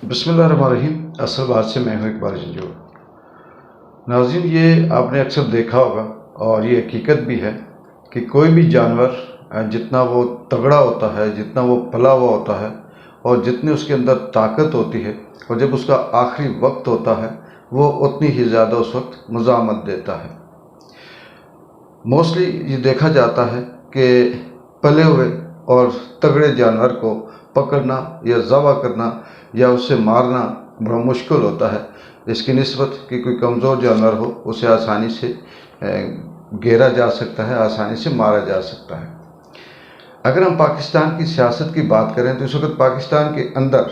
بسم اللہ الرحمن الرحیم۔ اصل بات سے میں ہوں اقبال جنجو۔ ناظرین، یہ آپ نے اکثر دیکھا ہوگا اور یہ حقیقت بھی ہے کہ کوئی بھی جانور جتنا وہ تگڑا ہوتا ہے، جتنا وہ پلا ہوا ہوتا ہے اور جتنی اس کے اندر طاقت ہوتی ہے، اور جب اس کا آخری وقت ہوتا ہے وہ اتنی ہی زیادہ اس وقت مزاحمت دیتا ہے۔ موسٹلی یہ دیکھا جاتا ہے کہ پلے ہوئے اور تگڑے جانور کو پکڑنا یا ذبح کرنا یا اسے مارنا بڑا مشکل ہوتا ہے، اس کی نسبت کہ کوئی کمزور جانور ہو اسے آسانی سے گھیرا جا سکتا ہے، آسانی سے مارا جا سکتا ہے۔ اگر ہم پاکستان کی سیاست کی بات کریں تو اس وقت پاکستان کے اندر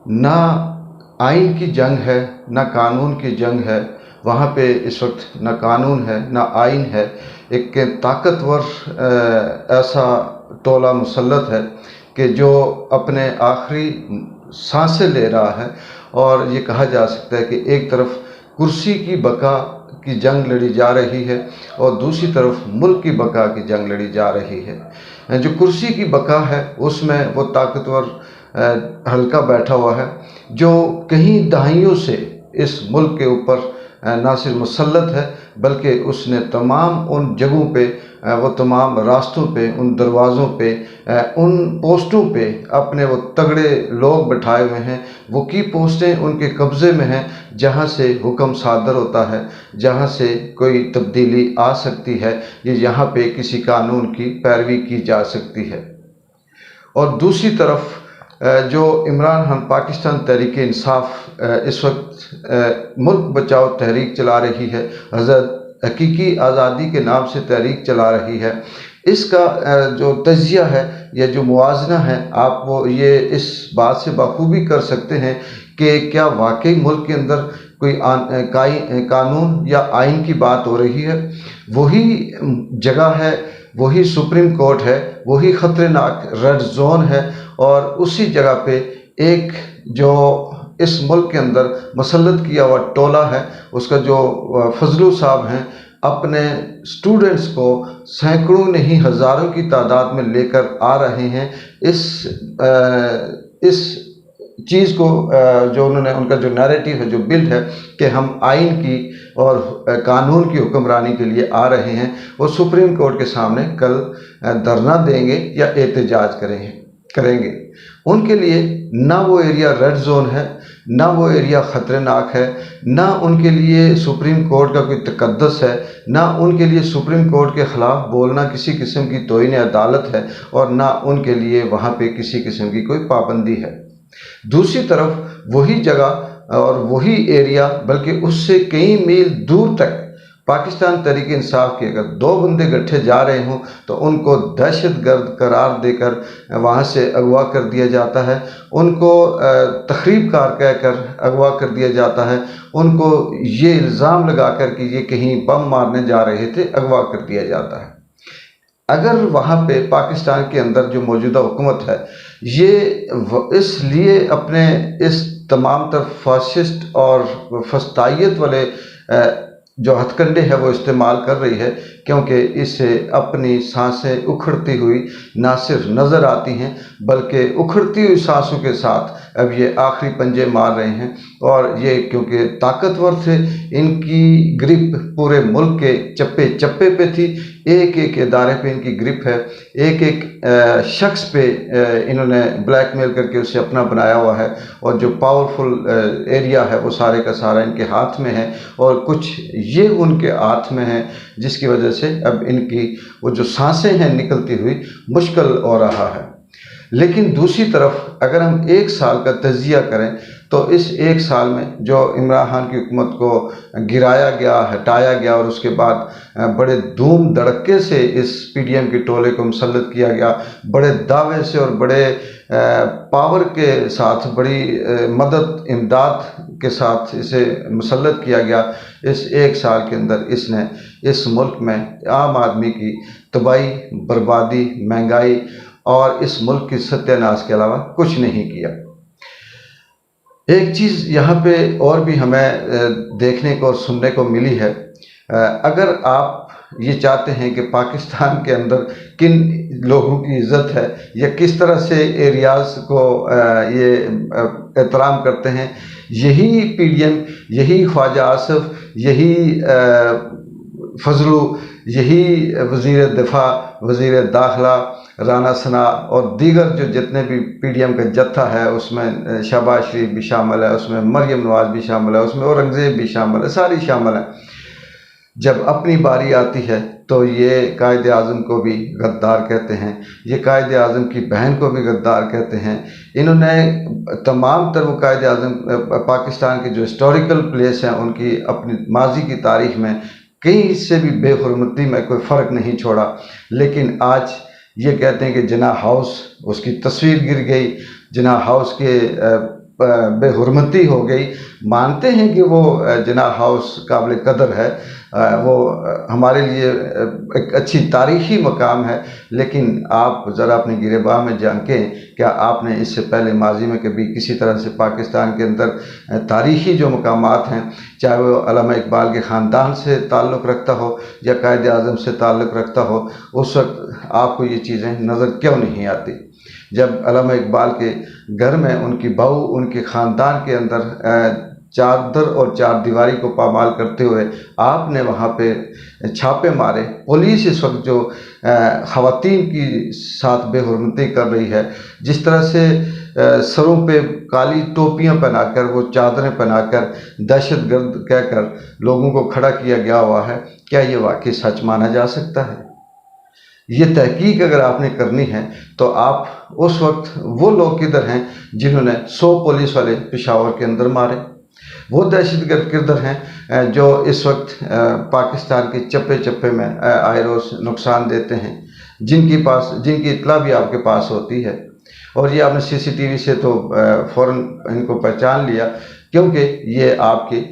نہ آئین کی جنگ ہے، نہ قانون کی جنگ ہے۔ وہاں پہ اس وقت نہ قانون ہے نہ آئین ہے، ایک طاقتور ایسا ٹولہ مسلط ہے کہ جو اپنے آخری سانسیں لے رہا ہے، اور یہ کہا جا سکتا ہے کہ ایک طرف کرسی کی بقا کی جنگ لڑی جا رہی ہے اور دوسری طرف ملک کی بقا کی جنگ لڑی جا رہی ہے۔ جو کرسی کی بقا ہے اس میں وہ طاقتور حلقہ بیٹھا ہوا ہے جو کئی دہائیوں سے اس ملک کے اوپر نہ صرف مسلط ہے بلکہ اس نے تمام ان جگہوں پہ، وہ تمام راستوں پہ، ان دروازوں پہ، ان پوسٹوں پہ اپنے وہ تگڑے لوگ بٹھائے ہوئے ہیں۔ وہ کی پوسٹیں ان کے قبضے میں ہیں جہاں سے حکم صادر ہوتا ہے، جہاں سے کوئی تبدیلی آ سکتی ہے یا یہاں پہ کسی قانون کی پیروی کی جا سکتی ہے۔ اور دوسری طرف جو عمران خان پاکستان تحریک انصاف اس وقت ملک بچاؤ تحریک چلا رہی ہے، حضرت حقیقی آزادی کے نام سے تحریک چلا رہی ہے، اس کا جو تجزیہ ہے یا جو موازنہ ہے آپ وہ یہ اس بات سے بخوبی کر سکتے ہیں کہ کیا واقعی ملک کے اندر کوئی قانون یا آئین کی بات ہو رہی ہے۔ وہی جگہ ہے، وہی سپریم کورٹ ہے، وہی خطرناک ریڈ زون ہے، اور اسی جگہ پہ ایک جو اس ملک کے اندر مسلط کیا ہوا ٹولہ ہے، اس کا جو فضلو صاحب ہیں، اپنے سٹوڈنٹس کو سینکڑوں نہیں ہزاروں کی تعداد میں لے کر آ رہے ہیں اس چیز کو، جو انہوں نے ان کا جو نیریٹو ہے، جو بلڈ ہے کہ ہم آئین کی اور قانون کی حکمرانی کے لیے آ رہے ہیں، وہ سپریم کورٹ کے سامنے کل دھرنا دیں گے یا احتجاج کریں گے۔ ان کے لیے نہ وہ ایریا ریڈ زون ہے، نہ وہ ایریا خطرناک ہے، نہ ان کے لیے سپریم کورٹ کا کوئی تقدس ہے، نہ ان کے لیے سپریم کورٹ کے خلاف بولنا کسی قسم کی توہین عدالت ہے، اور نہ ان کے لیے وہاں پہ کسی قسم کی کوئی پابندی ہے۔ دوسری طرف وہی جگہ اور وہی ایریا بلکہ اس سے کئی میل دور تک پاکستان تحریک انصاف کے اگر دو بندے گٹھے جا رہے ہوں تو ان کو دہشت گرد قرار دے کر وہاں سے اغوا کر دیا جاتا ہے، ان کو تخریب کار کہہ کر اغوا کر دیا جاتا ہے، ان کو یہ الزام لگا کر کہ یہ کہیں بم مارنے جا رہے تھے اغوا کر دیا جاتا ہے۔ اگر وہاں پہ پاکستان کے اندر جو موجودہ حکومت ہے یہ اس لیے اپنے اس تمام تر فاشسٹ اور فسطائیت والے جو ہتھ کنڈے ہے وہ استعمال کر رہی ہے، کیونکہ اسے اپنی سانسیں اکھڑتی ہوئی نہ صرف نظر آتی ہیں بلکہ اکھڑتی ہوئی سانسوں کے ساتھ اب یہ آخری پنجے مار رہے ہیں، اور یہ کیونکہ طاقتور تھے، ان کی گرپ پورے ملک کے چپے چپے پہ تھی، ایک ایک ادارے پہ ان کی گرپ ہے، ایک ایک شخص پہ انہوں نے بلیک میل کر کے اسے اپنا بنایا ہوا ہے، اور جو پاورفل ایریا ہے وہ سارے کا سارا ان کے ہاتھ میں ہے، اور کچھ یہ ان کے ہاتھ میں ہے جس کی وجہ سے اب ان کی وہ جو سانسیں ہیں نکلتی ہوئی مشکل ہو رہا ہے۔ لیکن دوسری طرف اگر ہم ایک سال کا تجزیہ کریں تو اس ایک سال میں جو عمران خان کی حکومت کو گرایا گیا، ہٹایا گیا، اور اس کے بعد بڑے دھوم دھڑکے سے اس پی ڈی ایم کے ٹولے کو مسلط کیا گیا، بڑے دعوے سے اور بڑے پاور کے ساتھ، بڑی مدد امداد کے ساتھ اسے مسلط کیا گیا، اس ایک سال کے اندر اس نے اس ملک میں عام آدمی کی تباہی، بربادی، مہنگائی اور اس ملک کی ستیہ ناش کے علاوہ کچھ نہیں کیا۔ ایک چیز یہاں پہ اور بھی ہمیں دیکھنے کو اور سننے کو ملی ہے، اگر آپ یہ چاہتے ہیں کہ پاکستان کے اندر کن لوگوں کی عزت ہے یا کس طرح سے ایریاز کو یہ احترام کرتے ہیں، یہی پی ڈی ایم، یہی خواجہ آصف، یہی فضلو، یہی وزیر دفاع، وزیر داخلہ رانا ثناء اور دیگر جو جتنے بھی پی ڈی ایم کا جتھا ہے، اس میں شہباز شریف بھی شامل ہے، اس میں مریم نواز بھی شامل ہے، اس میں اورنگزیب بھی شامل ہے، ساری شامل ہیں، جب اپنی باری آتی ہے تو یہ قائد اعظم کو بھی غدار کہتے ہیں، یہ قائد اعظم کی بہن کو بھی غدار کہتے ہیں۔ انہوں نے تمام تر وہ قائد اعظم پاکستان کے جو ہسٹوریکل پلیس ہیں ان کی اپنی ماضی کی تاریخ میں کہیں سے بھی بے حرمتی میں کوئی فرق نہیں چھوڑا، لیکن آج یہ کہتے ہیں کہ جناح ہاؤس، اس کی تصویر گر گئی، جناح ہاؤس کے بے حرمتی ہو گئی۔ مانتے ہیں کہ وہ جناح ہاؤس قابل قدر ہے، وہ ہمارے لیے ایک اچھی تاریخی مقام ہے، لیکن آپ ذرا اپنے گریباں میں جھانکیں، کیا آپ نے اس سے پہلے ماضی میں کبھی کسی طرح سے پاکستان کے اندر تاریخی جو مقامات ہیں، چاہے وہ علامہ اقبال کے خاندان سے تعلق رکھتا ہو یا قائد اعظم سے تعلق رکھتا ہو، اس وقت آپ کو یہ چیزیں نظر کیوں نہیں آتی؟ جب علامہ اقبال کے گھر میں ان کی بہو ان کے خاندان کے اندر چادر اور چار دیواری کو پامال کرتے ہوئے آپ نے وہاں پہ چھاپے مارے، پولیس اس وقت جو خواتین کی ساتھ بے حرمتی کر رہی ہے، جس طرح سے سروں پہ کالی ٹوپیاں پہنا کر، وہ چادریں پہنا کر دہشت گرد کہہ کر لوگوں کو کھڑا کیا گیا ہوا ہے، کیا یہ واقعی سچ مانا جا سکتا ہے؟ یہ تحقیق اگر آپ نے کرنی ہے تو آپ اس وقت وہ لوگ کدھر ہیں جنہوں نے 100 پولیس والے پشاور کے اندر مارے؟ وہ دہشت گرد کدھر ہیں جو اس وقت پاکستان کے چپے چپے میں آئے روز نقصان دیتے ہیں، جن کی اطلاع بھی آپ کے پاس ہوتی ہے؟ اور یہ آپ نے سی سی ٹی وی سے تو فوراً ان کو پہچان لیا، کیونکہ یہ آپ کی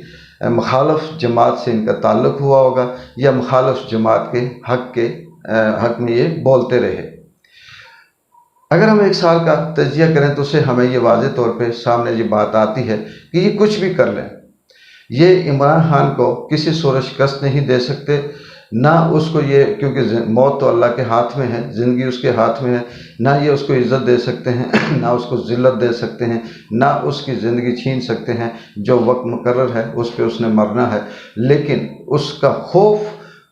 مخالف جماعت سے ان کا تعلق ہوا ہوگا یا مخالف جماعت کے حق میں یہ بولتے رہے۔ اگر ہم 1 سال کا تجزیہ کریں تو اسے ہمیں یہ واضح طور پہ سامنے یہ بات آتی ہے کہ یہ کچھ بھی کر لیں، یہ عمران خان کو کسی صورت شکست نہیں دے سکتے، نہ اس کو یہ، کیونکہ موت تو اللہ کے ہاتھ میں ہے، زندگی اس کے ہاتھ میں ہے، نہ یہ اس کو عزت دے سکتے ہیں، نہ اس کو ذلت دے سکتے ہیں، نہ اس کی زندگی چھین سکتے ہیں۔ جو وقت مقرر ہے اس پہ اس نے مرنا ہے، لیکن اس کا خوف،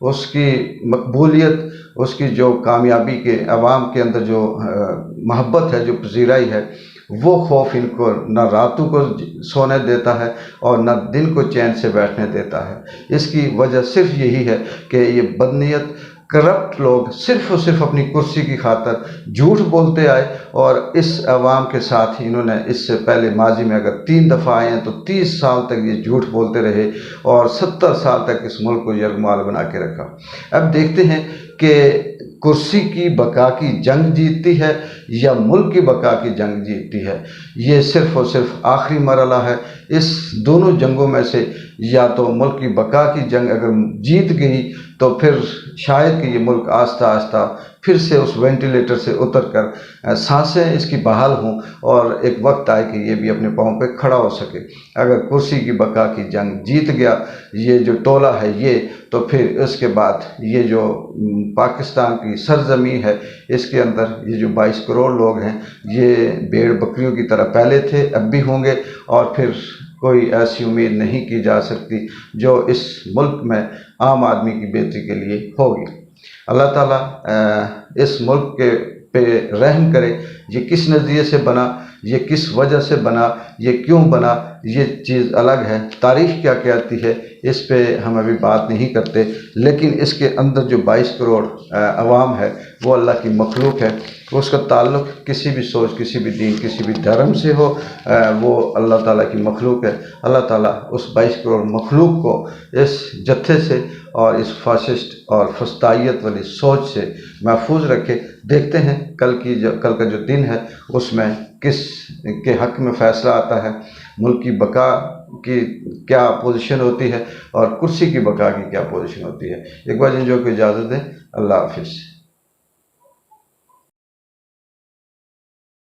اس کی مقبولیت، اس کی جو کامیابی کے عوام کے اندر جو محبت ہے، جو پذیرائی ہے، وہ خوف ان کو نہ راتوں کو سونے دیتا ہے اور نہ دن کو چین سے بیٹھنے دیتا ہے۔ اس کی وجہ صرف یہی ہے کہ یہ بدنیت کرپٹ لوگ صرف اور صرف اپنی کرسی کی خاطر جھوٹ بولتے آئے، اور اس عوام کے ساتھ ہی انہوں نے اس سے پہلے ماضی میں اگر 3 دفعہ آئے ہیں تو 30 سال تک یہ جھوٹ بولتے رہے اور 70 سال تک اس ملک کو یرغمال بنا کے رکھا۔ اب دیکھتے ہیں کہ کرسی کی بقا کی جنگ جیتتی ہے یا ملک کی بقا کی جنگ جیتتی ہے۔ یہ صرف اور صرف آخری مرحلہ ہے۔ اس دونوں جنگوں میں سے یا تو ملک کی بقا کی جنگ اگر جیت گئی تو پھر شاید کہ یہ ملک آہستہ آہستہ پھر سے اس وینٹیلیٹر سے اتر کر سانسیں اس کی بحال ہوں اور ایک وقت آئے کہ یہ بھی اپنے پاؤں پہ کھڑا ہو سکے۔ اگر کرسی کی بقا کی جنگ جیت گیا یہ جو ٹولہ ہے یہ، تو پھر اس کے بعد یہ جو پاکستان کی سرزمین ہے، اس کے اندر یہ جو 22 کروڑ لوگ ہیں، یہ بھیڑ بکریوں کی طرح پہلے تھے، اب بھی ہوں گے، اور پھر کوئی ایسی امید نہیں کی جا سکتی جو اس ملک میں عام آدمی کی بہتری کے لیے ہوگی۔ اللہ تعالیٰ اس ملک کے پہ رحم کرے۔ یہ کس نظریے سے بنا، یہ کس وجہ سے بنا، یہ کیوں بنا، یہ چیز الگ ہے، تاریخ کیا کہتی ہے اس پہ ہم ابھی بات نہیں کرتے، لیکن اس کے اندر جو 22 کروڑ عوام ہے وہ اللہ کی مخلوق ہے، اس کا تعلق کسی بھی سوچ، کسی بھی دین، کسی بھی دھرم سے ہو، وہ اللہ تعالیٰ کی مخلوق ہے۔ اللہ تعالیٰ اس 22 کروڑ مخلوق کو اس جتھے سے اور اس فاشسٹ اور فسطائیت والی سوچ سے محفوظ رکھے۔ دیکھتے ہیں کل کا جو دن ہے اس میں کس کے حق میں فیصلہ آتا ہے، ملک کی بقا کی کیا پوزیشن ہوتی ہے اور کرسی کی بقا کی کیا پوزیشن ہوتی ہے۔ ایک بار ان جو کو اجازت دیں، اللہ حافظ۔